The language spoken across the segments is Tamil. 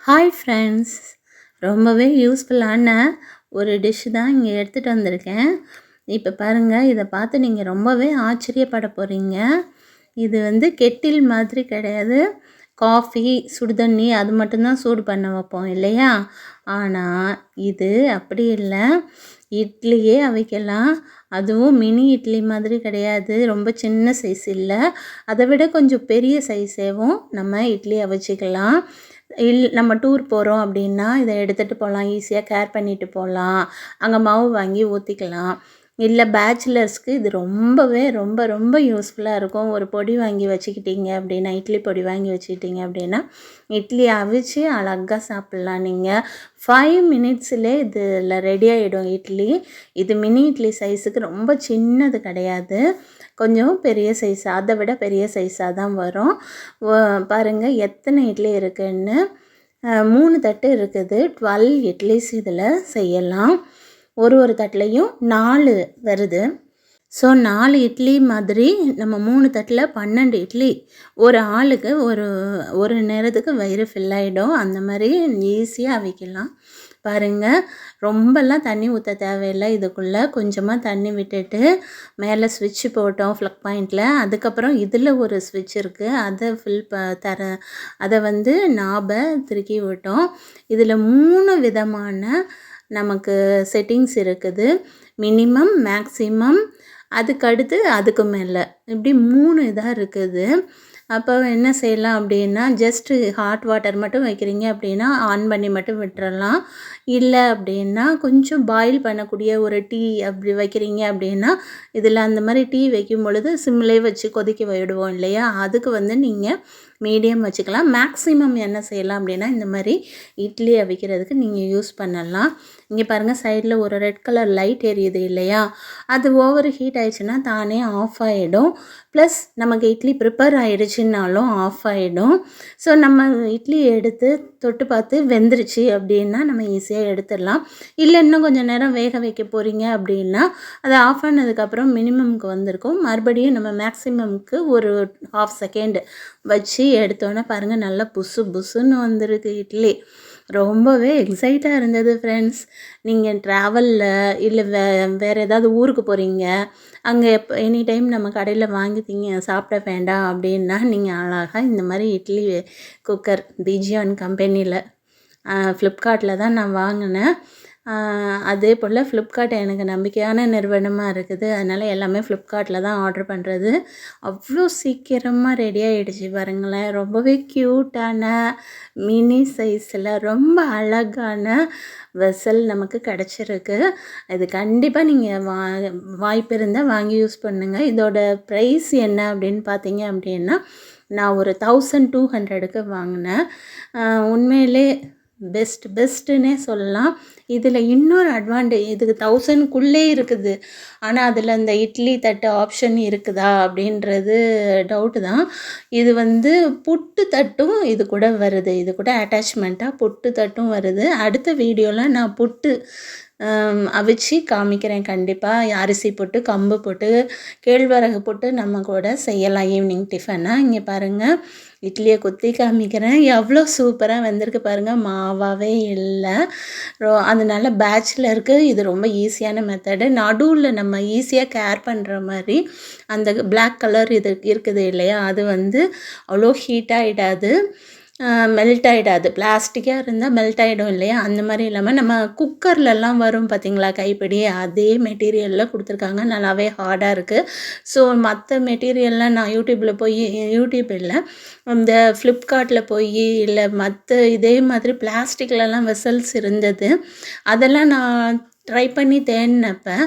ஹாய் ஃப்ரெண்ட்ஸ், ரொம்பவே யூஸ்ஃபுல்லான ஒரு டிஷ் தான் இங்கே எடுத்துகிட்டு வந்திருக்கேன். இப்போ பாருங்கள், இதை பார்த்து நீங்கள் ரொம்பவே ஆச்சரியப்பட போகிறீங்க. இது கெட்டில் மாதிரி கிடையாது. காஃபி, சுடுதண்ணி அது மட்டும்தான் சூடு பண்ண வைப்போம் இல்லையா? ஆனால் இது அப்படி இல்லை. இட்லியே அவிக்கலாம். அதுவும் மினி இட்லி மாதிரி கிடையாது, ரொம்ப சின்ன சைஸ் இல்லை, அதை விட கொஞ்சம் பெரிய சைஸேவும் நம்ம இட்லி அவிச்சிக்கலாம். நம்ம டூர் போகிறோம் அப்படின்னா இதை எடுத்துகிட்டு போகலாம், ஈஸியாக கேர் பண்ணிட்டு போகலாம். அங்கே மாவு வாங்கி ஊற்றிக்கலாம். இல்லை பேச்சுலர்ஸ்க்கு இது ரொம்பவே ரொம்ப ரொம்ப யூஸ்ஃபுல்லாக இருக்கும். ஒரு பொடி வாங்கி வச்சுக்கிட்டீங்க அப்படின்னா, இட்லி பொடி வாங்கி வச்சுக்கிட்டீங்க அப்படின்னா இட்லி அவிச்சு அழகாக சாப்பிட்லாம். நீங்கள் 5 மினிட்ஸ்லே இதில் ரெடி ஆகிடும் இட்லி. இது மினி இட்லி சைஸுக்கு ரொம்ப சின்னது கிடையாது, கொஞ்சம் பெரிய சைஸ், அதை விட பெரிய சைஸாக தான் வரும். பாருங்கள் எத்தனை இட்லி இருக்குதுன்னு. 3 தட்டு இருக்குது. 12 இட்லிஸ் இதில் செய்யலாம். ஒரு தட்டுலையும் 4 வருது. ஸோ 4 இட்லி மாதிரி நம்ம 3 தட்டில் 12 இட்லி. ஒரு ஆளுக்கு ஒரு நேரத்துக்கு வயிறு ஃபில் ஆகிடும். அந்த மாதிரி ஈஸியாக அவிக்கலாம். பாருங்கள், ரொம்பலாம் தண்ணி ஊற்ற தேவையில்லை. இதுக்குள்ளே கொஞ்சமாக தண்ணி விட்டுட்டு மேலே ஸ்விட்ச் போட்டோம் ஃப்ளக் பாயிண்டில். அதுக்கப்புறம் இதில் ஒரு ஸ்விட்ச் இருக்குது, அதை அதை நாபை திருக்கி விட்டோம். இதில் 3 விதமான நமக்கு செட்டிங்ஸ் இருக்குது. மினிமம், மேக்ஸிமம், அதுக்கடுத்து அதுக்கு மேலே, இப்படி 3 இதாக இருக்குது. அப்போ என்ன செய்யலாம் அப்படின்னா, ஜஸ்ட்டு ஹாட் வாட்டர் மட்டும் வைக்கிறீங்க அப்படின்னா ஆன் பண்ணி மட்டும் விட்டுறலாம். இல்லை அப்படின்னா கொஞ்சம் பாயில் பண்ணக்கூடிய ஒரு டீ அப்படி வைக்கிறீங்க அப்படின்னா, இதில் அந்த மாதிரி டீ வைக்கும் பொழுது சிம்லேயே வச்சு கொதிக்க விடுவோம் இல்லையா? அதுக்கு நீங்கள் மீடியம் வச்சுக்கலாம். மேக்ஸிமம் என்ன செய்யலாம் அப்படின்னா, இந்த மாதிரி இட்லி அவிக்கிறதுக்கு நீங்கள் யூஸ் பண்ணலாம். இங்கே பாருங்கள், சைடில் ஒரு ரெட் கலர் லைட் எரியுது இல்லையா? அது ஓவர் ஹீட் ஆயிடுச்சுன்னா தானே ஆஃப் ஆகிடும். ப்ளஸ் நமக்கு இட்லி ப்ரிப்பேர் ஆகிடுச்சின்னாலும் ஆஃப் ஆகிடும். ஸோ நம்ம இட்லி எடுத்து தொட்டு பார்த்து வெந்துருச்சு அப்படின்னா நம்ம ஈஸியாக எடுத்துடலாம். இல்லை இன்னும் கொஞ்சம் நேரம் வேக வைக்க போகிறீங்க அப்படின்னா, அதை ஆஃப் ஆனதுக்கப்புறம் மினிமம்க்கு வந்திருக்கும். மறுபடியும் நம்ம மேக்ஸிமம்க்கு ஒரு 1/2 செகண்ட் வச்சு எடுத்தோன்னே பாருங்கள், நல்லா புசு புசுன்னு வந்திருக்கு இட்லி. ரொம்பவே எக்ஸைட்டாக இருந்தது ஃப்ரெண்ட்ஸ். நீங்கள் ட்ராவலில் இல்லை வேறு ஏதாவது ஊருக்கு போகிறீங்க, அங்கே எனி டைம் நம்ம கடையில் வாங்கி சாப்பிட வேண்டாம் அப்படின்னா நீங்கள் அழகாக இந்த மாதிரி இட்லி குக்கர் டிஜியான் கம்பெனியில், ஃப்ளிப்கார்ட்டில் தான் நான் வாங்கினேன். அதே போல் ஃப்ளிப்கார்ட் எனக்கு நம்பிக்கையான நிறுவனமாக இருக்குது. அதனால் எல்லாமே ஃப்ளிப்கார்ட்டில் தான் ஆர்டர் பண்ணுறது. அவ்வளோ சீக்கிரமாக ரெடி ஆகிடுச்சு பாருங்களேன். ரொம்பவே க்யூட்டான மினி சைஸில் ரொம்ப அழகான வெசல் நமக்கு கிடச்சிருக்கு. இது கண்டிப்பாக நீங்கள் வாய்ப்பு இருந்தால் வாங்கி யூஸ் பண்ணுங்கள். இதோட ப்ரைஸ் என்ன அப்படின்னு பார்த்தீங்க அப்படின்னா, நான் ஒரு 1200க்கு வாங்கினேன். உண்மையிலே பெஸ்ட்டுன்னே சொல்லலாம். இதில் இன்னொரு அட்வான்டேஜ், இதுக்கு 1000க்குள்ளே இருக்குது. ஆனால் அதில் அந்த இட்லி தட்டு ஆப்ஷன் இருக்குதா அப்படின்றது டவுட்டு தான். இது புட்டு தட்டும் இது கூட வருது. இது கூட அட்டாச்மெண்ட்டாக புட்டு தட்டும் வருது. அடுத்த வீடியோவில் நான் புட்டு அவிச்சு காமிக்கிறேன் கண்டிப்பாக. அரிசி போட்டு, கம்பு போட்டு, கேழ்வரகு போட்டு நம்ம கூட செய்யலாம் ஈவினிங் டிஃபனாக. இங்கே பாருங்கள், இட்லியை குத்தி காமிக்கிறேன். எவ்வளோ சூப்பராக வந்திருக்கு பாருங்கள். மாவாகவே இல்லை. அதனால பேச்சுலருக்கு இது ரொம்ப ஈஸியான மெத்தடு. நடுவில் நம்ம ஈஸியாக கேர் பண்ணுற மாதிரி அந்த பிளாக் கலர் இது இருக்குது இல்லையா? அது அவ்வளோ ஹீட் ஆகிடாது, மெல்ட் ஆகிடாது. பிளாஸ்டிக்காக இருந்தால் மெல்ட் ஆகிடும் இல்லையா? அந்த மாதிரி இல்லாமல் நம்ம குக்கர்லலாம் வரும் பார்த்திங்களா கைப்பிடி, அதே மெட்டீரியலில் கொடுத்துருக்காங்க. நல்லாவே ஹார்டாக இருக்குது. ஸோ மற்ற மெட்டீரியல்லாம் நான் யூடியூப் இல்லை, இந்த ஃப்ளிப்கார்ட்டில் இல்லை மற்ற இதே மாதிரி பிளாஸ்டிக்லலாம் வெசல்ஸ் இருந்தது. அதெல்லாம் நான் ட்ரை பண்ணி தேடினப்ப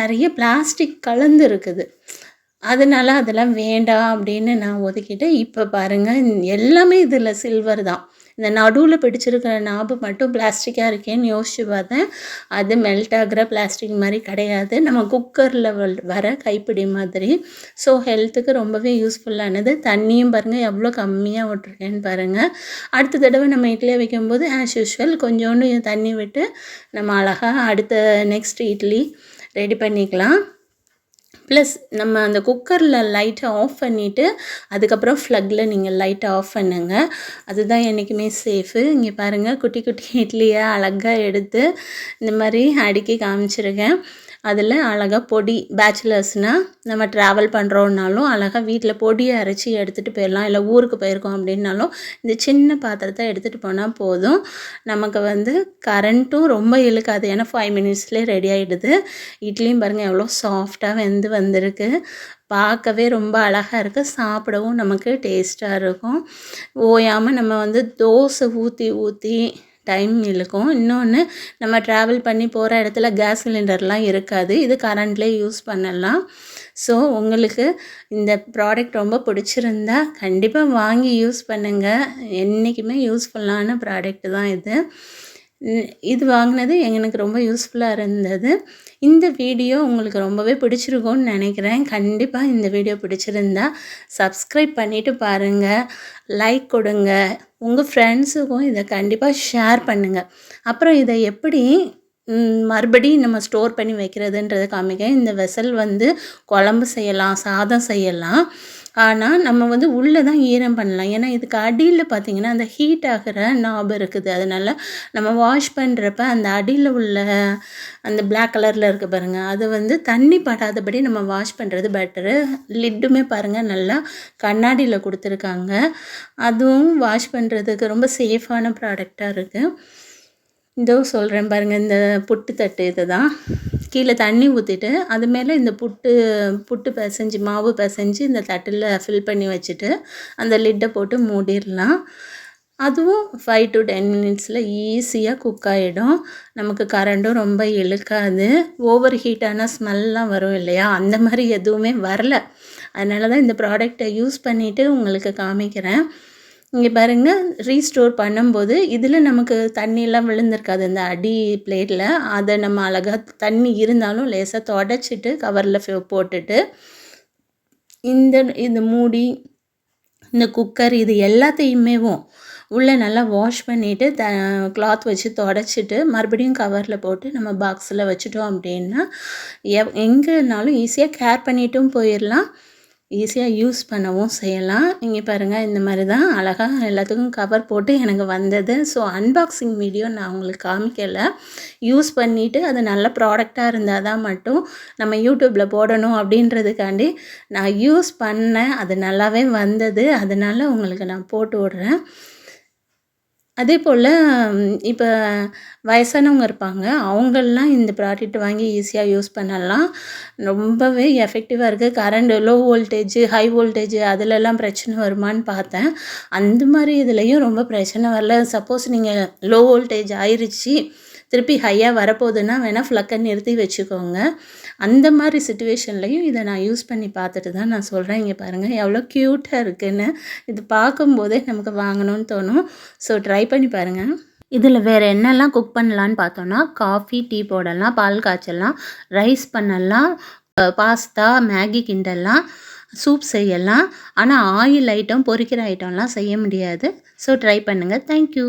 நிறைய பிளாஸ்டிக் கலந்து இருக்குது. அதனால் அதெல்லாம் வேண்டாம் அப்படின்னு நான் ஒதுக்கிட்டு, இப்போ பாருங்கள் எல்லாமே இதில் சில்வர் தான். இந்த நடுவில் பிடிச்சிருக்கிற நாபு மட்டும் பிளாஸ்டிக்காக இருக்கேன்னு யோசிச்சு பார்த்தேன். அது மெல்ட் ஆகிற பிளாஸ்டிக் மாதிரி கிடையாது, நம்ம குக்கரில் வர கைப்பிடி மாதிரி. ஸோ ஹெல்த்துக்கு ரொம்பவே யூஸ்ஃபுல்லானது. தண்ணியும் பாருங்கள் எவ்வளோ கம்மியாக விட்ருக்கேன்னு பாருங்கள். அடுத்த தடவை நம்ம இட்லியை வைக்கும்போது ஆஸ் யூஷுவல் கொஞ்சோண்டு தண்ணி விட்டு நம்ம அழகாக அடுத்த நெக்ஸ்ட் இட்லி ரெடி பண்ணிக்கலாம். ப்ளஸ் நம்ம அந்த குக்கரில் லைட்டை ஆஃப் பண்ணிவிட்டு அதுக்கப்புறம் ஃப்ளக்கில் நீங்கள் லைட்டை ஆஃப் பண்ணுங்க. அதுதான் என்றைக்குமே சேஃபு. இங்கே பாருங்கள், குட்டி குட்டி இட்லியை அழகாக எடுத்து இந்த மாதிரி அடுக்கி காமிச்சிருக்கேன். அதில் அழகாக பொடி, பேச்சுலர்ஸ்னால் நம்ம ட்ராவல் பண்ணுறோன்னாலும் அழகாக வீட்டில் பொடியை அரைச்சி எடுத்துகிட்டு போயிடலாம். இல்லை ஊருக்கு போயிருக்கோம் அப்படின்னாலும் இந்த சின்ன பாத்திரத்தை எடுத்துகிட்டு போனால் போதும். நமக்கு வந்து கரண்ட்டும் ரொம்ப இழுக்காது. ஏன்னா 5 மினிட்ஸ்லேயே ரெடி ஆகிடுது. இட்லியும் பாருங்கள் எவ்வளோ சாஃப்டாக வெந்து வந்திருக்கு. பார்க்கவே ரொம்ப அழகாக இருக்குது. சாப்பிடவும் நமக்கு டேஸ்ட்டாக இருக்கும். ஓயாமல் நம்ம வந்து தோசை ஊற்றி டைம் இழுக்கும். இன்னொன்று, நம்ம ட்ராவல் பண்ணி போகிற இடத்துல கேஸ் சிலிண்டர்லாம் இருக்காது. இது கரண்ட்லேயே யூஸ் பண்ணலாம். ஸோ உங்களுக்கு இந்த ப்ராடக்ட் ரொம்ப பிடிச்சிருந்தா கண்டிப்பாக வாங்கி யூஸ் பண்ணுங்கள். என்றைக்குமே யூஸ்ஃபுல்லான ப்ராடக்ட் தான் இது. இது வாங்கினது எனக்கு ரொம்ப யூஸ்ஃபுல்லாக இருந்தது. இந்த வீடியோ உங்களுக்கு ரொம்பவே பிடிச்சிருக்கும்னு நினைக்கிறேன். கண்டிப்பாக இந்த வீடியோ பிடிச்சிருந்தா சப்ஸ்கிரைப் பண்ணிவிட்டு பாருங்கள், லைக் கொடுங்க, உங்கள் ஃப்ரெண்ட்ஸுக்கும் இதை கண்டிப்பாக ஷேர் பண்ணுங்கள். அப்புறம் இதை எப்படி மறுபடியும் நம்ம ஸ்டோர் பண்ணி வைக்கிறதுன்றதை காமிக்க. இந்த வெசல் வந்து குழம்பு செய்யலாம், சாதம் செய்யலாம். ஆனால் நம்ம வந்து உள்ளே தான் ஈரம் பண்ணலாம். ஏன்னா இதுக்கு அடியில் பார்த்திங்கன்னா அந்த ஹீட் ஆகிற நாப் இருக்குது. அதனால் நம்ம வாஷ் பண்ணுறப்ப அந்த அடியில் உள்ள அந்த பிளாக் கலரில் இருக்க பாருங்கள், அது வந்து தண்ணி படாதபடி நம்ம வாஷ் பண்ணுறது பெட்டரு. லிட்டுமே பாருங்கள் நல்லா கண்ணாடியில் கொடுத்துருக்காங்க. அதுவும் வாஷ் பண்ணுறதுக்கு ரொம்ப சேஃபான ப்ராடக்டாக இருக்குது. இதோ சொல்கிறேன் பாருங்கள், இந்த புட்டு தட்டு இது தான். கீழே தண்ணி ஊற்றிட்டு அது மேலே இந்த புட்டு பிசைஞ்சு, மாவு பிசைஞ்சு இந்த தட்டில் ஃபில் பண்ணி வச்சுட்டு அந்த லிட்டை போட்டு மூடிடலாம். அதுவும் 5 to 10 மினிட்ஸில் ஈஸியாக குக் ஆகிடும். நமக்கு கரண்ட்டும் ரொம்ப இழுக்காது. ஓவர் ஹீட்டான ஸ்மெல்லாம் வரும் இல்லையா, அந்த மாதிரி எதுவுமே வரல. அதனால தான் இந்த ப்ராடக்டை யூஸ் பண்ணிவிட்டு உங்களுக்கு காமிக்கிறேன். இங்கே பாருங்கள், ரீஸ்டோர் பண்ணும்போது இதில் நமக்கு தண்ணியெல்லாம் விழுந்திருக்காது இந்த அடி பிளேட்டில். அதை நம்ம அழகாக தண்ணி இருந்தாலும் லேசாக தொடச்சிட்டு கவரில் போட்டுட்டு இந்த மூடி, இந்த குக்கர், இது எல்லாத்தையுமேவும் உள்ளே நல்லா வாஷ் பண்ணிவிட்டு கிளாத் வச்சு தொடச்சிட்டு மறுபடியும் கவரில் போட்டு நம்ம பாக்ஸில் வச்சுட்டோம் அப்படின்னா எங்கேனாலும் ஈஸியாக கேர் பண்ணிட்டும் போயிடலாம், ஈஸியாக யூஸ் பண்ணவும் செய்யலாம். இங்கே பாருங்கள், இந்த மாதிரி தான் அழகாக எல்லாத்துக்கும் கவர் போட்டு எனக்கு வந்தது. ஸோ அன்பாக்சிங் வீடியோ நான் உங்களுக்கு காமிக்கலை. யூஸ் பண்ணிவிட்டு அது நல்ல ப்ராடக்டாக இருந்தால் தான் மட்டும் நம்ம யூடியூப்பில் போடணும் அப்படின்றதுக்காண்டி நான் யூஸ் பண்ணேன். அது நல்லாவே வந்தது. அதனால் உங்களுக்கு நான் போட்டு விட்றேன். அதே போல் இப்போ வயசானவங்க இருப்பாங்க, அவங்கெல்லாம் இந்த ப்ராடக்ட் வாங்கி ஈஸியாக யூஸ் பண்ணலாம். ரொம்பவே எஃபெக்டிவாக இருக்குது. Current low voltage, high voltage அதிலெல்லாம் பிரச்சனை வருமானு பார்த்தேன். அந்த மாதிரி இதுலேயும் ரொம்ப பிரச்சனை வரல. சப்போஸ் நீங்கள் லோ வோல்டேஜ் ஆயிடுச்சு, திருப்பி ஹையாக வரப்போகுதுன்னா வேணால் ஃப்ளக்கை நிறுத்தி வச்சுக்கோங்க. அந்த மாதிரி சிச்சுவேஷன்லையும் இதை நான் யூஸ் பண்ணி பார்த்துட்டு தான் நான் சொல்கிறேன். இங்கே பாருங்கள் எவ்வளோ க்யூட்டாக இருக்குதுன்னு. இது பார்க்கும்போதே நமக்கு வாங்கணும்னு தோணும். ஸோ ட்ரை பண்ணி பாருங்கள். இதில் வேறு என்னெல்லாம் குக் பண்ணலான்னு பார்த்தோன்னா, காஃபி, டீ போடலாம், பால் காய்ச்சலாம், ரைஸ் பண்ணலாம், பாஸ்தா, மேகி கிண்டலாம், சூப் செய்யலாம். ஆனால் ஆயில் ஐட்டம், பொரிக்கிற ஐட்டம்லாம் செய்ய முடியாது. ஸோ ட்ரை பண்ணுங்கள். தேங்க்யூ.